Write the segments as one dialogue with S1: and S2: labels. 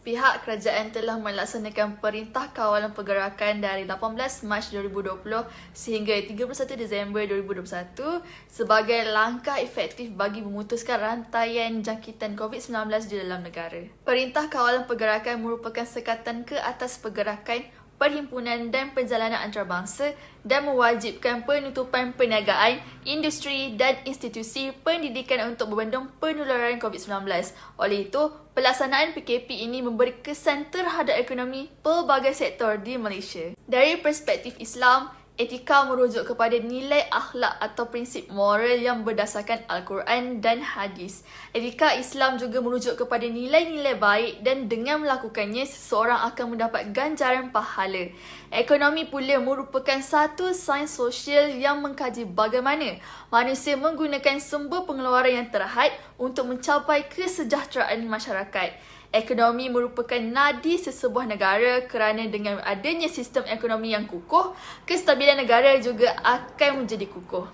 S1: Pihak kerajaan telah melaksanakan Perintah Kawalan Pergerakan dari 18 Mac 2020 sehingga 31 Disember 2021 sebagai langkah efektif bagi memutuskan rantaian jangkitan COVID-19 di dalam negara. Perintah Kawalan Pergerakan merupakan sekatan ke atas pergerakan, perhimpunan dan perjalanan antarabangsa dan mewajibkan penutupan perniagaan, industri dan institusi pendidikan untuk membendung penularan COVID-19. Oleh itu, pelaksanaan PKP ini memberi kesan terhadap ekonomi pelbagai sektor di Malaysia. Dari perspektif Islam, etika merujuk kepada nilai akhlak atau prinsip moral yang berdasarkan Al-Quran dan hadis. Etika Islam juga merujuk kepada nilai-nilai baik dan dengan melakukannya, seseorang akan mendapat ganjaran pahala. Ekonomi pula merupakan satu sains sosial yang mengkaji bagaimana manusia menggunakan sumber pengeluaran yang terhad untuk mencapai kesejahteraan masyarakat. Ekonomi merupakan nadi sesebuah negara kerana dengan adanya sistem ekonomi yang kukuh, kestabilan negara juga akan menjadi kukuh.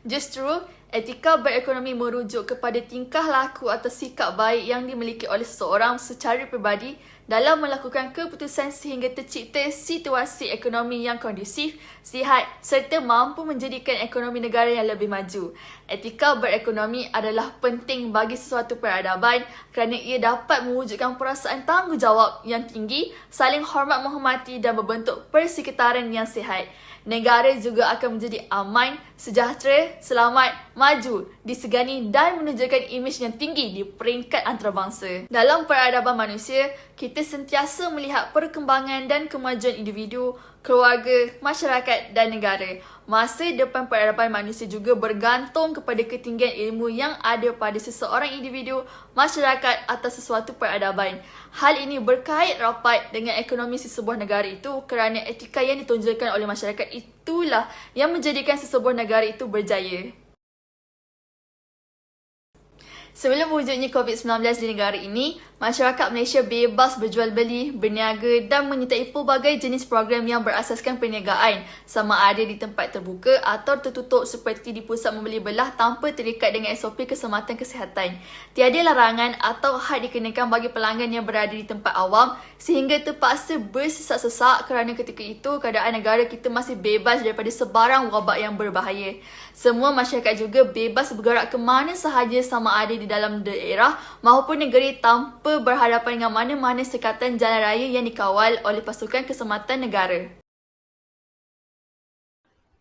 S1: Justru, etika berekonomi merujuk kepada tingkah laku atau sikap baik yang dimiliki oleh seseorang secara peribadi dalam melakukan keputusan sehingga tercipta situasi ekonomi yang kondusif, sihat serta mampu menjadikan ekonomi negara yang lebih maju. Etika berekonomi adalah penting bagi sesuatu peradaban kerana ia dapat mewujudkan perasaan tanggungjawab yang tinggi, saling hormat menghormati dan membentuk persekitaran yang sihat. Negara juga akan menjadi aman, sejahtera, selamat, maju, disegani dan menunjukkan imej yang tinggi di peringkat antarabangsa. Dalam peradaban manusia, kita sentiasa melihat perkembangan dan kemajuan individu, keluarga, masyarakat dan negara. Masa depan peradaban manusia juga bergantung kepada ketinggian ilmu yang ada pada seseorang individu, masyarakat atau sesuatu peradaban. Hal ini berkait rapat dengan ekonomi sesebuah negara itu kerana etika yang ditonjolkan oleh masyarakat itulah yang menjadikan sesebuah negara itu berjaya. Sebelum wujudnya COVID-19 di negara ini, masyarakat Malaysia bebas berjual beli, berniaga dan menyertai pelbagai jenis program yang berasaskan perniagaan, sama ada di tempat terbuka atau tertutup seperti di pusat membeli belah tanpa terikat dengan SOP keselamatan kesihatan. Tiada larangan atau had dikenakan bagi pelanggan yang berada di tempat awam sehingga terpaksa bersesak-sesak kerana ketika itu keadaan negara kita masih bebas daripada sebarang wabak yang berbahaya. Semua masyarakat juga bebas bergerak ke mana sahaja sama ada di dalam daerah maupun negeri tanpa berhadapan dengan mana-mana sekatan jalan raya yang dikawal oleh pasukan keselamatan negara.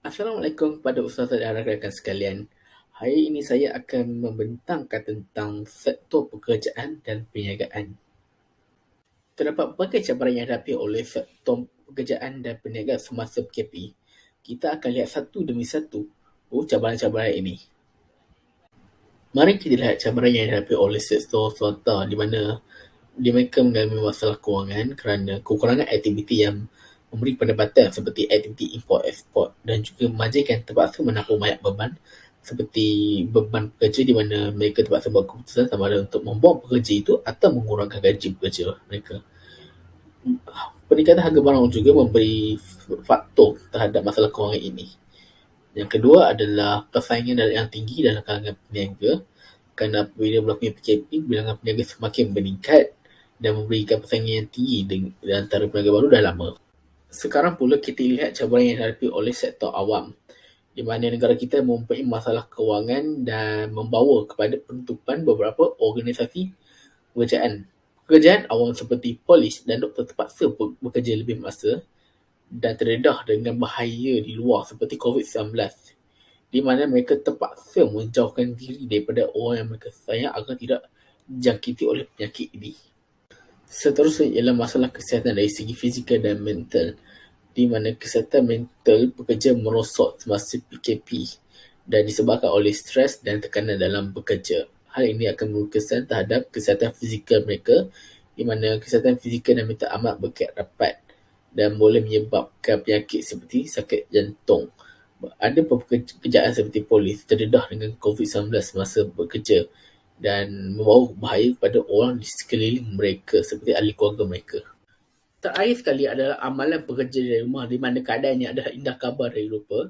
S2: Assalamualaikum kepada ustazah dan rakan-rakan sekalian. Hari ini saya akan membentangkan tentang sektor pekerjaan dan perniagaan. Terdapat berbagai cabaran yang dihadapi oleh sektor pekerjaan dan perniagaan semasa PKP. Kita akan lihat satu demi satu cabaran-cabaran ini. Mari kita lihat cabaran yang dihadapi oleh sektor swasta di mana mereka mengalami masalah kewangan kerana kekurangan aktiviti yang memberi pendapatan seperti aktiviti import-export dan juga majikan terpaksa menanggung banyak beban seperti beban pekerja di mana mereka terpaksa buat keputusan sama ada untuk membuang pekerja itu atau mengurangkan gaji pekerja mereka. Peningkatan harga barang juga memberi faktor terhadap masalah kewangan ini. Yang kedua adalah persaingan yang tinggi dalam kalangan peniaga kerana apabila berlakunya PKP, bilangan peniaga semakin meningkat dan memberikan persaingan yang tinggi di antara peniaga baru dah lama. Sekarang pula kita lihat cabaran yang dihadapi oleh sektor awam di mana negara kita mempunyai masalah kewangan dan membawa kepada penutupan beberapa organisasi pekerjaan. Pekerjaan awam seperti polis dan doktor terpaksa bekerja lebih masa dan terdedah dengan bahaya di luar seperti COVID-19 di mana mereka terpaksa menjauhkan diri daripada orang yang mereka sayang agar tidak dijangkiti oleh penyakit ini. Seterusnya ialah masalah kesihatan dari segi fizikal dan mental di mana kesihatan mental pekerja merosot semasa PKP dan disebabkan oleh stres dan tekanan dalam bekerja. Hal ini akan berkesan terhadap kesihatan fizikal mereka di mana kesihatan fizikal dan mental amat berkait rapat dan boleh menyebabkan penyakit seperti sakit jantung. Ada pekerjaan seperti polis terdedah dengan COVID-19 semasa bekerja dan membawa bahaya kepada orang di sekeliling mereka seperti ahli keluarga mereka. Terakhir sekali adalah amalan pekerja dari rumah di mana keadaannya adalah indah kabar dari rupa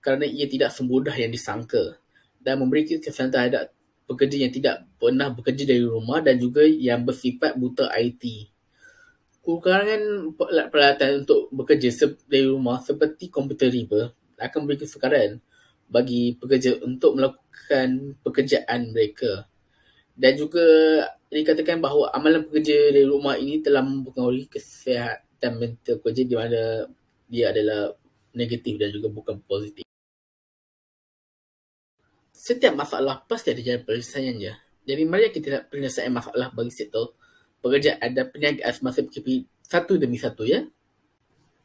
S2: kerana ia tidak semudah yang disangka dan memberi kesan terhadap pekerja yang tidak pernah bekerja dari rumah dan juga yang bersifat buta IT. Kekurangan peralatan untuk bekerja dari rumah seperti komputer riba akan memberi kesukaran bagi pekerja untuk melakukan pekerjaan mereka. Dan juga dikatakan bahawa amalan pekerja dari rumah ini telah mempengaruhi kesihatan mental pekerja di mana dia adalah negatif dan juga bukan positif. Setiap masalah pasti ada jalan penyelesaiannya. Jadi mari kita penyelesaian masalah bagi sektor pekerjaan dan perniagaan semasa PKP satu demi satu ya.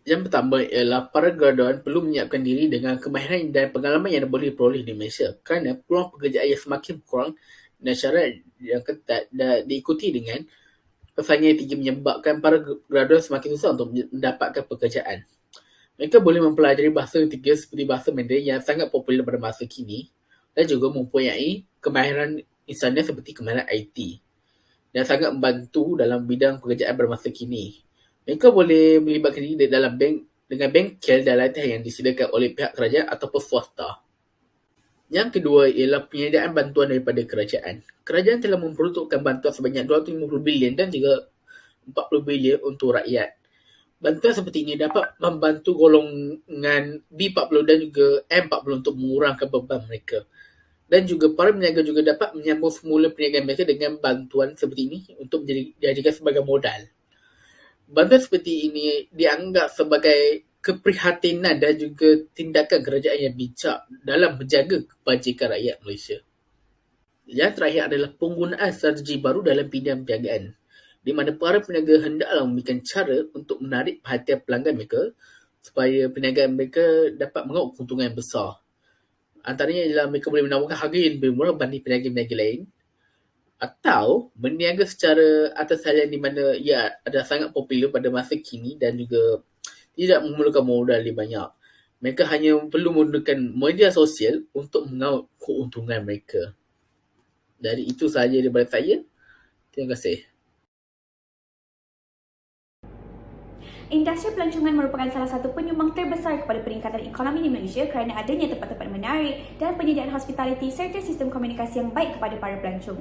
S2: Yang pertama ialah para graduan perlu menyiapkan diri dengan kemahiran dan pengalaman yang boleh diperoleh di Malaysia kerana peluang pekerjaan yang semakin kurang dan syarat yang ketat dan diikuti dengan persaingan yang tinggi menyebabkan para graduan semakin susah untuk mendapatkan pekerjaan. Mereka boleh mempelajari bahasa ketiga seperti bahasa Mandarin yang sangat popular pada masa kini dan juga mempunyai kemahiran insania seperti kemahiran IT dan sangat membantu dalam bidang pekerjaan bermasa kini. Mereka boleh melibatkan diri dalam dengan bengkel dan latihan yang disediakan oleh pihak kerajaan ataupun swasta. Yang kedua ialah penyediaan bantuan daripada kerajaan. Kerajaan telah memperuntukkan bantuan sebanyak 250 bilion dan juga 40 bilion untuk rakyat. Bantuan seperti ini dapat membantu golongan B40 dan juga M40 untuk mengurangkan beban mereka. Dan juga para peniaga juga dapat menyambung semula perniagaan mereka dengan bantuan seperti ini untuk dijadikan sebagai modal. Bantuan seperti ini dianggap sebagai keprihatinan dan juga tindakan kerajaan yang bijak dalam menjaga kebajikan rakyat Malaysia. Yang terakhir adalah penggunaan strategi baru dalam bidang perniagaan, di mana para peniaga hendaklah memberikan cara untuk menarik perhatian pelanggan mereka supaya perniagaan mereka dapat mengauk keuntungan yang besar. Antaranya ialah mereka boleh menawarkan harga yang lebih murah berbanding peniaga-peniaga lain atau berniaga secara atas talian di mana ia adalah sangat popular pada masa kini dan juga tidak memerlukan modal lebih banyak. Mereka hanya perlu menggunakan media sosial untuk mengauk keuntungan mereka. Dari itu sahaja daripada saya. Terima kasih.
S3: Industri pelancongan merupakan salah satu penyumbang terbesar kepada peningkatan ekonomi di Malaysia kerana adanya tempat-tempat menarik dan penyediaan hospitality serta sistem komunikasi yang baik kepada para pelancong.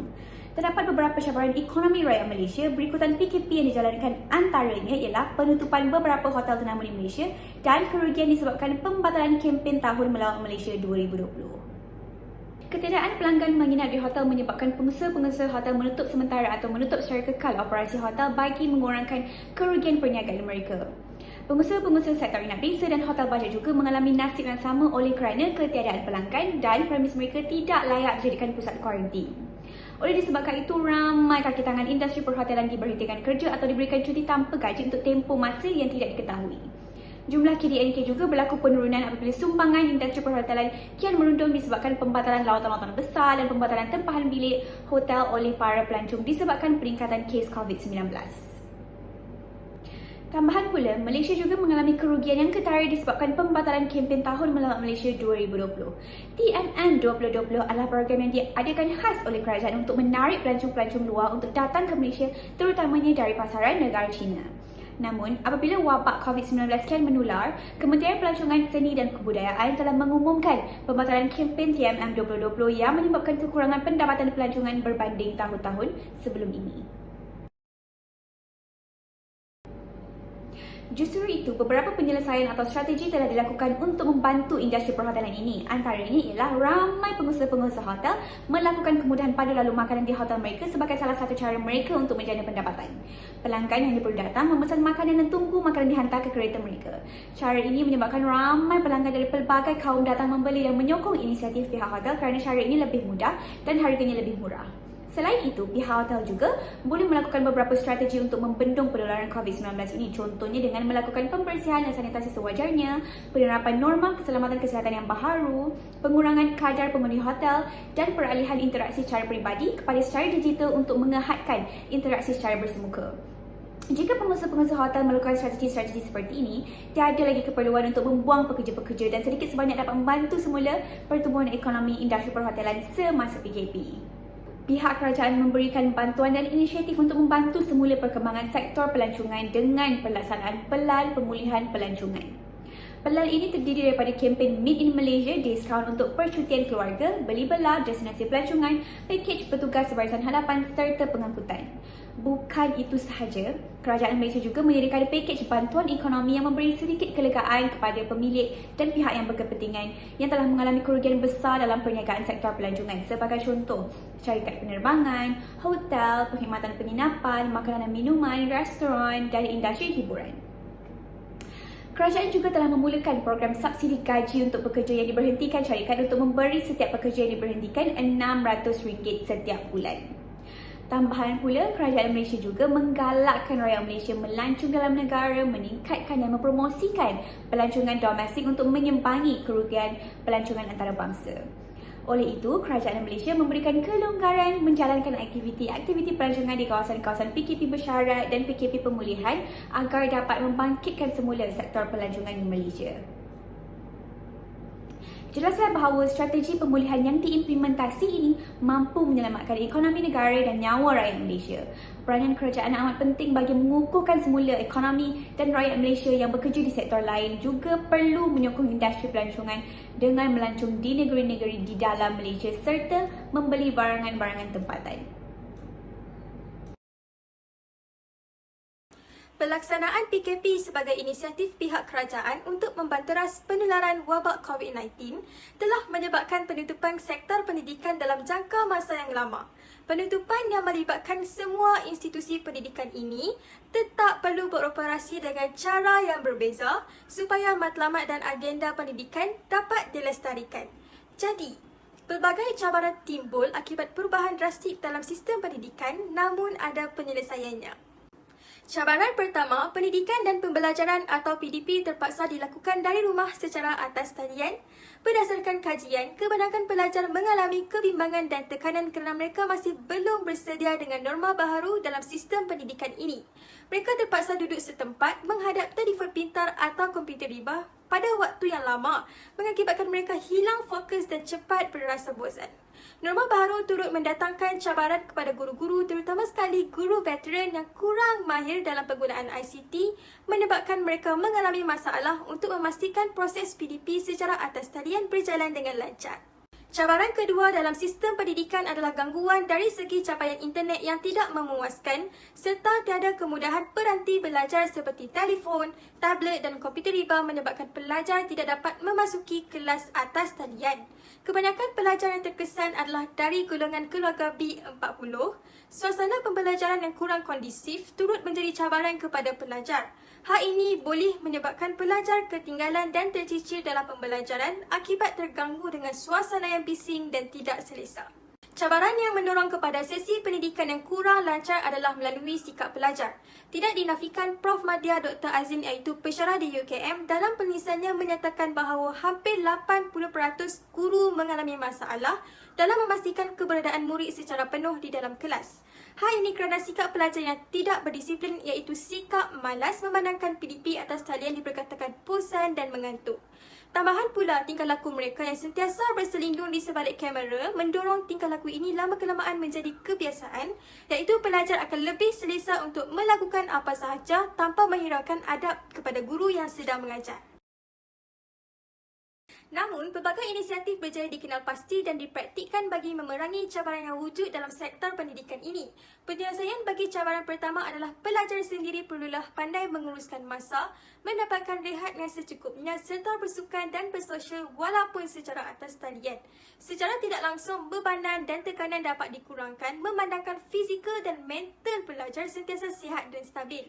S3: Terdapat beberapa cabaran ekonomi rakyat Malaysia berikutan PKP yang dijalankan, antaranya ialah penutupan beberapa hotel ternama di Malaysia dan kerugian disebabkan pembatalan kempen Tahun Melawat Malaysia 2020. Ketiadaan pelanggan menginap di hotel menyebabkan pengusaha-pengusaha hotel menutup sementara atau menutup secara kekal operasi hotel bagi mengurangkan kerugian perniagaan mereka. Pengusaha-pengusaha sektor inap desa dan hotel bajet juga mengalami nasib yang sama oleh kerana ketiadaan pelanggan dan premis mereka tidak layak dijadikan pusat kuarantin. Oleh disebabkan itu, ramai kaki tangan industri perhotelan diberhentikan kerja atau diberikan cuti tanpa gaji untuk tempoh masa yang tidak diketahui. Jumlah KDNK juga berlaku penurunan apabila sumbangan industri perhotelan kian merundum disebabkan pembatalan lautan-lautan besar dan pembatalan tempahan bilik hotel oleh para pelancong disebabkan peningkatan kes COVID-19. Tambahan pula, Malaysia juga mengalami kerugian yang ketara disebabkan pembatalan kempen Tahun Melawat Malaysia 2020. TMM 2020 adalah program yang diadakan khas oleh kerajaan untuk menarik pelancong-pelancong luar untuk datang ke Malaysia, terutamanya dari pasaran negara China. Namun, apabila wabak COVID-19 kian menular, Kementerian Pelancongan Seni dan Kebudayaan telah mengumumkan pembatalan kempen TMM 2020 yang menyebabkan kekurangan pendapatan pelancongan berbanding tahun-tahun sebelum ini. Justru itu, beberapa penyelesaian atau strategi telah dilakukan untuk membantu industri perhotelan ini. Antaranya ialah ramai pengusaha-pengusaha hotel melakukan kemudahan padu lalu makanan di hotel mereka sebagai salah satu cara mereka untuk menjana pendapatan. Pelanggan hanya perlu datang, memesan makanan dan tunggu makanan dihantar ke kereta mereka. Cara ini menyebabkan ramai pelanggan dari pelbagai kaum datang membeli dan menyokong inisiatif pihak hotel kerana cara ini lebih mudah dan harganya lebih murah. Selain itu, pihak hotel juga boleh melakukan beberapa strategi untuk membendung penularan COVID-19 ini. Contohnya dengan melakukan pembersihan dan sanitasi sewajarnya, penerapan norma keselamatan kesihatan yang baharu, pengurangan kadar penghuni hotel dan peralihan interaksi secara peribadi kepada secara digital untuk mengehadkan interaksi secara bersemuka. Jika pengusaha-pengusaha hotel melakukan strategi-strategi seperti ini, tiada lagi keperluan untuk membuang pekerja-pekerja dan sedikit sebanyak dapat membantu semula pertumbuhan ekonomi industri perhotelan semasa PKP. Pihak kerajaan memberikan bantuan dan inisiatif untuk membantu semula perkembangan sektor pelancongan dengan pelaksanaan pelan pemulihan pelancongan. Pelal ini terdiri daripada kempen Meet in Malaysia, diskaun untuk percutian keluarga, beli belah, destinasi pelancongan, pakej petugas barisan hadapan serta pengangkutan. Bukan itu sahaja, kerajaan Malaysia juga menyediakan pakej bantuan ekonomi yang memberi sedikit kelegaan kepada pemilik dan pihak yang berkepentingan yang telah mengalami kerugian besar dalam perniagaan sektor pelancongan. Sebagai contoh, syarikat penerbangan, hotel, perkhidmatan penginapan, makanan dan minuman, restoran dan industri hiburan. Kerajaan juga telah memulakan program subsidi gaji untuk pekerja yang diberhentikan syarikat untuk memberi setiap pekerja yang diberhentikan RM600 setiap bulan. Tambahan pula, kerajaan Malaysia juga menggalakkan rakyat Malaysia melancong dalam negara, meningkatkan dan mempromosikan pelancongan domestik untuk menyembangi kerugian pelancongan antarabangsa. Oleh itu, kerajaan Malaysia memberikan kelonggaran menjalankan aktiviti-aktiviti pelancongan di kawasan-kawasan PKP bersyarat dan PKP pemulihan agar dapat membangkitkan semula sektor pelancongan di Malaysia. Jelaslah bahawa strategi pemulihan yang diimplementasi ini mampu menyelamatkan ekonomi negara dan nyawa rakyat Malaysia. Peranan kerajaan amat penting bagi mengukuhkan semula ekonomi dan rakyat Malaysia yang bekerja di sektor lain juga perlu menyokong industri pelancongan dengan melancong di negeri-negeri di dalam Malaysia serta membeli barangan-barangan tempatan.
S4: Pelaksanaan PKP sebagai inisiatif pihak kerajaan untuk membanteras penularan wabak COVID-19 telah menyebabkan penutupan sektor pendidikan dalam jangka masa yang lama. Penutupan yang melibatkan semua institusi pendidikan ini tetap perlu beroperasi dengan cara yang berbeza supaya matlamat dan agenda pendidikan dapat dilestarikan. Jadi, pelbagai cabaran timbul akibat perubahan drastik dalam sistem pendidikan namun ada penyelesaiannya. Cabaran pertama, pendidikan dan pembelajaran atau PDP terpaksa dilakukan dari rumah secara atas talian. Berdasarkan kajian, kebanyakan pelajar mengalami kebimbangan dan tekanan kerana mereka masih belum bersedia dengan norma baharu dalam sistem pendidikan ini. Mereka terpaksa duduk setempat menghadap telefon pintar atau komputer riba pada waktu yang lama, mengakibatkan mereka hilang fokus dan cepat berasa bosan. Norma baharu turut mendatangkan cabaran kepada guru-guru, terutama sekali guru veteran yang kurang mahir dalam penggunaan ICT, menyebabkan mereka mengalami masalah untuk memastikan proses PDP secara atas talian berjalan dengan lancar. Cabaran kedua dalam sistem pendidikan adalah gangguan dari segi capaian internet yang tidak memuaskan serta tiada kemudahan peranti belajar seperti telefon, tablet dan komputer riba menyebabkan pelajar tidak dapat memasuki kelas atas talian. Kebanyakan pelajar yang terkesan adalah dari golongan keluarga B40. Suasana pembelajaran yang kurang kondisif turut menjadi cabaran kepada pelajar. Hal ini boleh menyebabkan pelajar ketinggalan dan tercicir dalam pembelajaran akibat terganggu dengan suasana yang bising dan tidak selesa. Cabaran yang mendorong kepada sesi pendidikan yang kurang lancar adalah melalui sikap pelajar. Tidak dinafikan Prof. Madya Dr. Azim iaitu pensyarah di UKM dalam penulisannya menyatakan bahawa hampir 80% guru mengalami masalah dalam memastikan keberadaan murid secara penuh di dalam kelas. Hal ini kerana sikap pelajar yang tidak berdisiplin iaitu sikap malas memandangkan PDP atas talian diperkatakan bosan dan mengantuk. Tambahan pula, tingkah laku mereka yang sentiasa berselindung di sebalik kamera mendorong tingkah laku ini lama-kelamaan menjadi kebiasaan, iaitu pelajar akan lebih selesa untuk melakukan apa sahaja tanpa menghiraukan adab kepada guru yang sedang mengajar. Namun, pelbagai inisiatif berjaya dikenal pasti dan dipraktikkan bagi memerangi cabaran yang wujud dalam sektor pendidikan ini. Penyelesaian bagi cabaran pertama adalah pelajar sendiri perlulah pandai menguruskan masa, mendapatkan rehat yang secukupnya serta bersukan dan bersosial walaupun secara atas talian. Secara tidak langsung, bebanan dan tekanan dapat dikurangkan memandangkan fizikal dan mental pelajar sentiasa sihat dan stabil.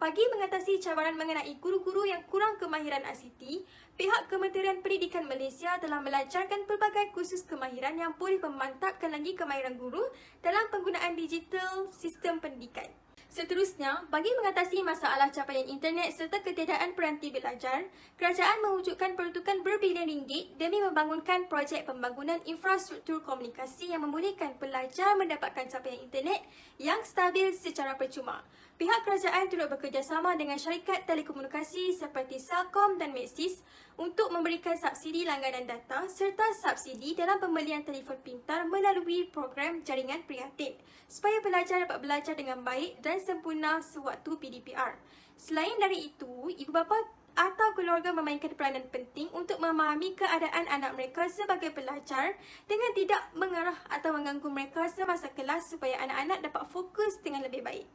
S4: Bagi mengatasi cabaran mengenai guru-guru yang kurang kemahiran ICT, pihak Kementerian Pendidikan Malaysia telah melancarkan pelbagai kursus kemahiran yang boleh memantapkan lagi kemahiran guru dalam penggunaan digital sistem pendidikan. Seterusnya, bagi mengatasi masalah capaian internet serta ketiadaan peranti belajar, kerajaan mewujudkan peruntukan berbilion ringgit demi membangunkan projek pembangunan infrastruktur komunikasi yang membolehkan pelajar mendapatkan capaian internet yang stabil secara percuma. Pihak kerajaan turut bekerjasama dengan syarikat telekomunikasi seperti Celcom dan Maxis untuk memberikan subsidi langganan data serta subsidi dalam pembelian telefon pintar melalui program jaringan prihatin supaya pelajar dapat belajar dengan baik dan sempurna sewaktu PDPR. Selain dari itu, ibu bapa atau keluarga memainkan peranan penting untuk memahami keadaan anak mereka sebagai pelajar dengan tidak mengarah atau mengganggu mereka semasa kelas supaya anak-anak dapat fokus dengan lebih baik.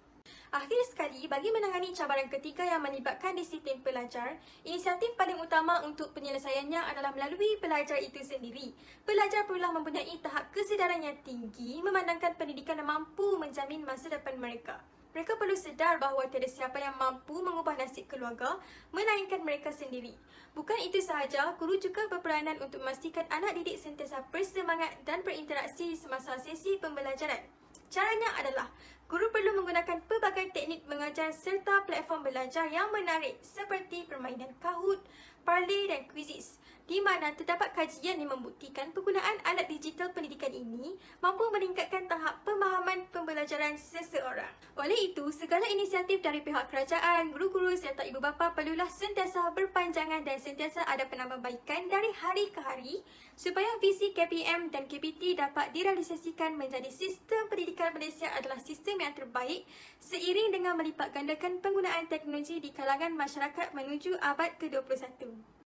S4: Akhir sekali, bagi menangani cabaran ketiga yang melibatkan disiplin pelajar, inisiatif paling utama untuk penyelesaiannya adalah melalui pelajar itu sendiri. Pelajar perlulah mempunyai tahap kesedaran yang tinggi memandangkan pendidikan yang mampu menjamin masa depan mereka. Mereka perlu sedar bahawa tiada siapa yang mampu mengubah nasib keluarga melainkan mereka sendiri. Bukan itu sahaja, guru juga berperanan untuk memastikan anak didik sentiasa bersemangat dan berinteraksi semasa sesi pembelajaran. Caranya adalah, guru perlu menggunakan pelbagai teknik mengajar serta platform belajar yang menarik seperti permainan Kahoot, Parley dan Quizizz, di mana terdapat kajian yang membuktikan penggunaan alat digital pendidikan ini mampu meningkatkan tahap pemahaman pembelajaran seseorang. Oleh itu, segala inisiatif dari pihak kerajaan, guru-guru serta ibu bapa perlulah sentiasa berpanjangan dan sentiasa ada penambahbaikan dari hari ke hari supaya visi KPM dan KPT dapat direalisasikan menjadi sistem pendidikan Malaysia adalah sistem yang terbaik seiring dengan melipat gandakan penggunaan teknologi di kalangan masyarakat menuju abad ke-21.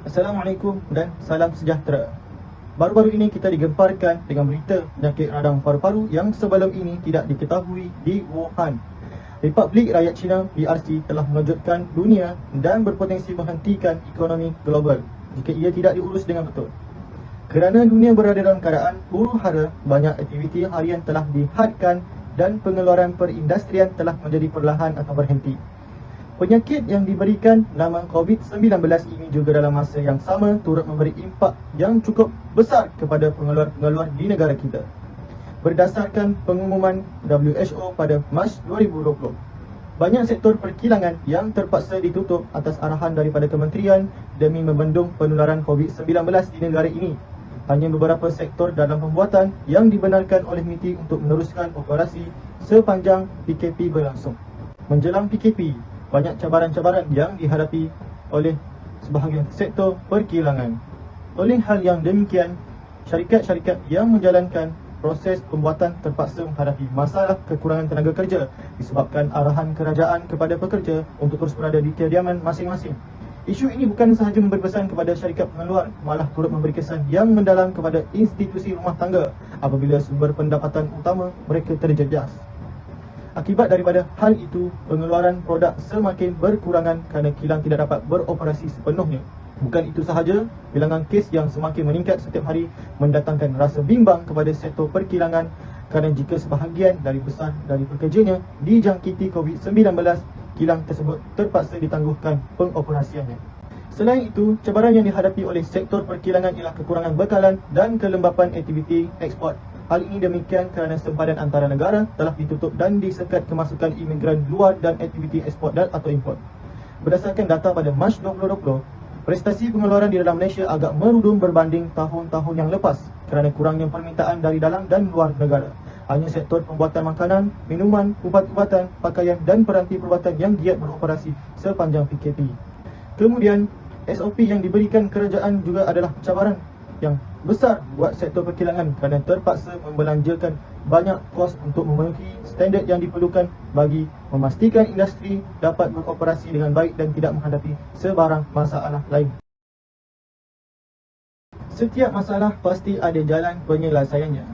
S5: Assalamualaikum dan salam sejahtera. Baru-baru ini kita digemparkan dengan berita penyakit radang paru-paru yang sebelum ini tidak diketahui di Wuhan. Republik Rakyat China PRC telah mengejutkan dunia dan berpotensi menghentikan ekonomi global jika ia tidak diurus dengan betul. Kerana dunia berada dalam keadaan huru-hara, banyak aktiviti harian telah dihadkan dan pengeluaran perindustrian telah menjadi perlahan atau berhenti. Penyakit yang diberikan nama COVID-19 ini juga dalam masa yang sama turut memberi impak yang cukup besar kepada pengeluar-pengeluar di negara kita. Berdasarkan pengumuman WHO pada Mac 2020, banyak sektor perkilangan yang terpaksa ditutup atas arahan daripada kementerian demi membendung penularan COVID-19 di negara ini. Hanya beberapa sektor dalam pembuatan yang dibenarkan oleh MITI untuk meneruskan operasi sepanjang PKP berlangsung. Menjelang PKP, banyak cabaran-cabaran yang dihadapi oleh sebahagian sektor perkilangan. Oleh hal yang demikian, syarikat-syarikat yang menjalankan proses pembuatan terpaksa menghadapi masalah kekurangan tenaga kerja disebabkan arahan kerajaan kepada pekerja untuk terus berada di kediaman masing-masing. Isu ini bukan sahaja memberi pesan kepada syarikat pengeluar, malah turut memberi kesan yang mendalam kepada institusi rumah tangga apabila sumber pendapatan utama mereka terjejas. Akibat daripada hal itu, pengeluaran produk semakin berkurangan kerana kilang tidak dapat beroperasi sepenuhnya. Bukan itu sahaja, bilangan kes yang semakin meningkat setiap hari mendatangkan rasa bimbang kepada sektor perkilangan kerana jika sebahagian dari besar dari pekerjanya dijangkiti COVID-19, kilang tersebut terpaksa ditangguhkan pengoperasiannya. Selain itu, cabaran yang dihadapi oleh sektor perkilangan ialah kekurangan bekalan dan kelembapan aktiviti ekspor. Hal ini demikian kerana sempadan antara negara telah ditutup dan disekat kemasukan imigran luar dan aktiviti ekspor dan atau import. Berdasarkan data pada Mac 2020, prestasi pengeluaran di dalam Malaysia agak merudum berbanding tahun-tahun yang lepas kerana kurangnya permintaan dari dalam dan luar negara. Hanya sektor pembuatan makanan, minuman, ubat-ubatan, pakaian dan peranti perubatan yang giat beroperasi sepanjang PKP. Kemudian, SOP yang diberikan kerajaan juga adalah cabaran yang besar buat sektor perkilangan kerana terpaksa membelanjakan banyak kos untuk memenuhi standard yang diperlukan bagi memastikan industri dapat beroperasi dengan baik dan tidak menghadapi sebarang masalah lain. Setiap masalah pasti ada jalan penyelesaiannya.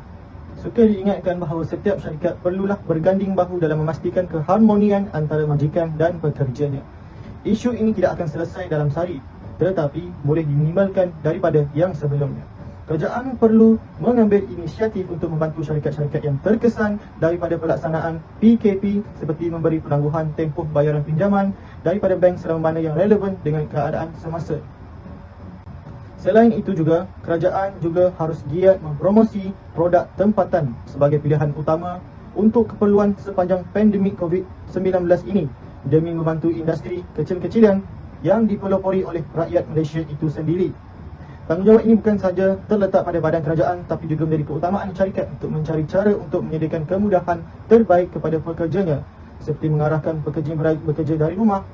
S5: Suka diingatkan bahawa setiap syarikat perlulah berganding bahu dalam memastikan keharmonian antara majikan dan pekerjanya. Isu ini tidak akan selesai dalam sehari, tetapi boleh diminimalkan daripada yang sebelumnya. Kerajaan perlu mengambil inisiatif untuk membantu syarikat-syarikat yang terkesan daripada pelaksanaan PKP seperti memberi penangguhan tempoh bayaran pinjaman daripada bank selama mana yang relevan dengan keadaan semasa. Selain itu juga, kerajaan juga harus giat mempromosi produk tempatan sebagai pilihan utama untuk keperluan sepanjang pandemik COVID-19 ini demi membantu industri kecil-kecilan yang dipelopori oleh rakyat Malaysia itu sendiri. Tanggungjawab ini bukan sahaja terletak pada badan kerajaan tapi juga menjadi keutamaan syarikat untuk mencari cara untuk menyediakan kemudahan terbaik kepada pekerjanya seperti mengarahkan pekerja bekerja dari rumah.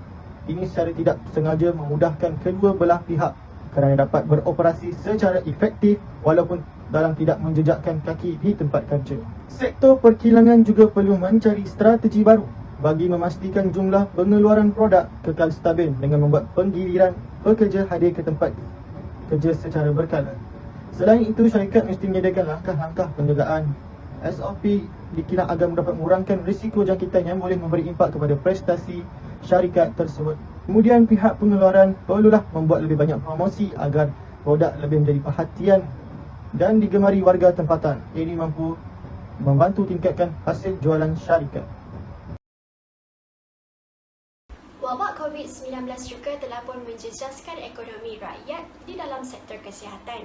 S5: Ini secara tidak sengaja memudahkan kedua belah pihak kerana dapat beroperasi secara efektif walaupun dalam tidak menjejakkan kaki di tempat kerja. Sektor perkilangan juga perlu mencari strategi baru bagi memastikan jumlah pengeluaran produk kekal stabil dengan membuat penggiliran pekerja hadir ke tempat kerja secara berkala. Selain itu, syarikat mesti menyediakan langkah-langkah penjagaan SOP di kilang agar dapat mengurangkan risiko jangkitan yang boleh memberi impak kepada prestasi syarikat tersebut. Kemudian pihak pengeluaran perlulah membuat lebih banyak promosi agar produk lebih menjadi perhatian dan digemari warga tempatan. Ini mampu membantu tingkatkan hasil jualan syarikat.
S6: Wabak COVID-19 juga telah pun menjejaskan ekonomi rakyat di dalam sektor kesihatan.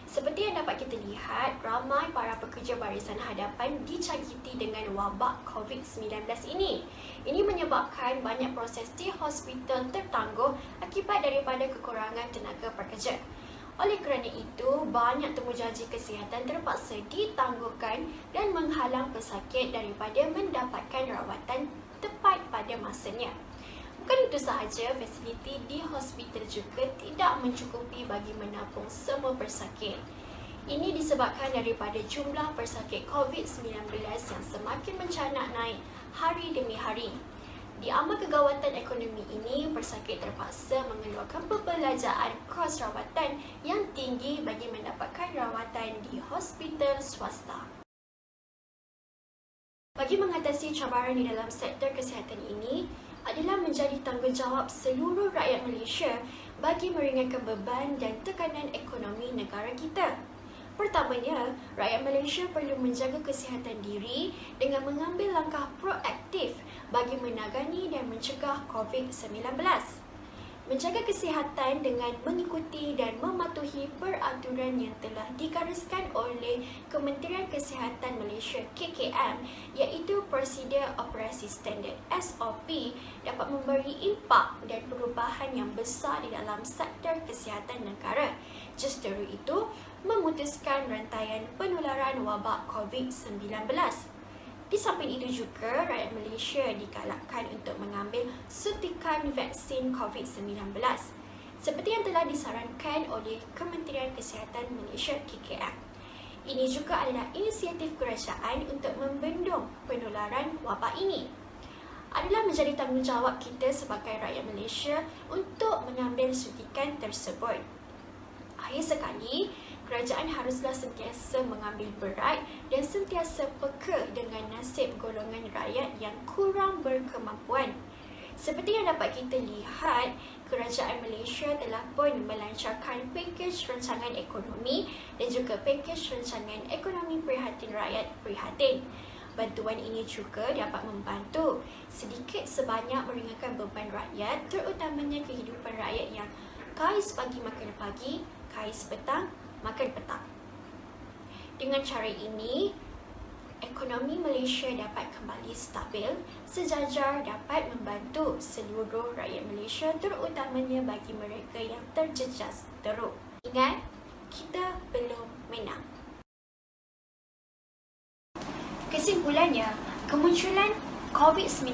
S6: Seperti yang dapat kita lihat, ramai para pekerja barisan hadapan dicangkiti dengan wabak COVID-19 ini. Ini menyebabkan banyak proses di hospital tertangguh akibat daripada kekurangan tenaga pekerja. Oleh kerana itu, banyak temujanji kesihatan terpaksa ditangguhkan dan menghalang pesakit daripada mendapatkan rawatan tepat pada masanya. Bukan itu sahaja, fasiliti di hospital juga tidak mencukupi bagi menampung semua pesakit. Ini disebabkan daripada jumlah pesakit COVID-19 yang semakin mencanak naik hari demi hari. Di amal kegawatan ekonomi ini, pesakit terpaksa mengeluarkan pembelanjaan kos rawatan yang tinggi bagi mendapatkan rawatan di hospital swasta. Bagi mengatasi cabaran di dalam sektor kesihatan ini, adalah menjadi tanggungjawab seluruh rakyat Malaysia bagi meringankan beban dan tekanan ekonomi negara kita. Pertamanya, rakyat Malaysia perlu menjaga kesihatan diri dengan mengambil langkah proaktif bagi menangani dan mencegah COVID-19. Menjaga kesihatan dengan mengikuti dan mematuhi peraturan yang telah digariskan oleh Kementerian Kesihatan Malaysia KKM, iaitu Prosedur Operasi Standard SOP, dapat memberi impak dan perubahan yang besar di dalam sektor kesihatan negara. Justeru itu, memutuskan rantaian penularan wabak COVID-19. Di samping itu juga, rakyat Malaysia digalakkan untuk mengambil suntikan vaksin COVID-19 seperti yang telah disarankan oleh Kementerian Kesihatan Malaysia KKM. Ini juga adalah inisiatif kerajaan untuk membendung penularan wabak ini. Adalah menjadi tanggungjawab kita sebagai rakyat Malaysia untuk mengambil suntikan tersebut. Akhir sekali, kerajaan haruslah sentiasa mengambil berat dan sentiasa peka dengan nasib golongan rakyat yang kurang berkemampuan. Seperti yang dapat kita lihat, kerajaan Malaysia telah pun melancarkan pakej rancangan ekonomi dan juga pakej rancangan ekonomi prihatin rakyat prihatin. Bantuan ini juga dapat membantu sedikit sebanyak meringankan beban rakyat, terutamanya kehidupan rakyat yang kais pagi makan pagi, kais petang makan petang. Dengan cara ini, ekonomi Malaysia dapat kembali stabil, sejajar dapat membantu seluruh rakyat Malaysia, terutamanya bagi mereka yang terjejas teruk. Ingat, kita belum menang. Kesimpulannya, kemunculan COVID-19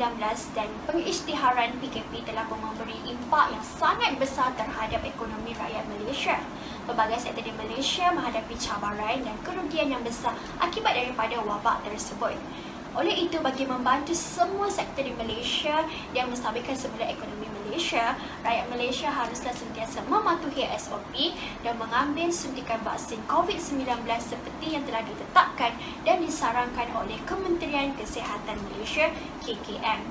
S6: dan pengisytiharan PKP telah memberi impak yang sangat besar terhadap ekonomi rakyat Malaysia. Pelbagai sektor di Malaysia menghadapi cabaran dan kerugian yang besar akibat daripada wabak tersebut. Oleh itu, bagi membantu semua sektor di Malaysia dan menstabilkan semula ekonomi Malaysia, rakyat Malaysia haruslah sentiasa mematuhi SOP dan mengambil suntikan vaksin COVID-19 seperti yang telah ditetapkan dan disarankan oleh Kementerian Kesihatan Malaysia KKM.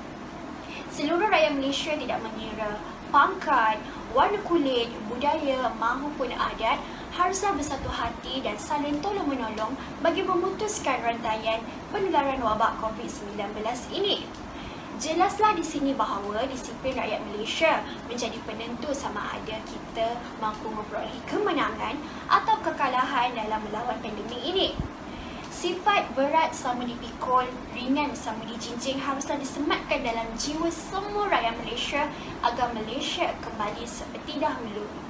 S6: Seluruh rakyat Malaysia tidak mengira pangkat, warna kulit, budaya maupun adat haruslah bersatu hati dan saling tolong-menolong bagi memutuskan rantaian penularan wabak COVID-19 ini. Jelaslah di sini bahawa disiplin rakyat Malaysia menjadi penentu sama ada kita mampu memperolehi kemenangan atau kekalahan dalam melawan pandemik ini. Sifat berat sama dipikul, ringan sama dijinjing haruslah disematkan dalam jiwa semua rakyat Malaysia agar Malaysia kembali seperti dahulu.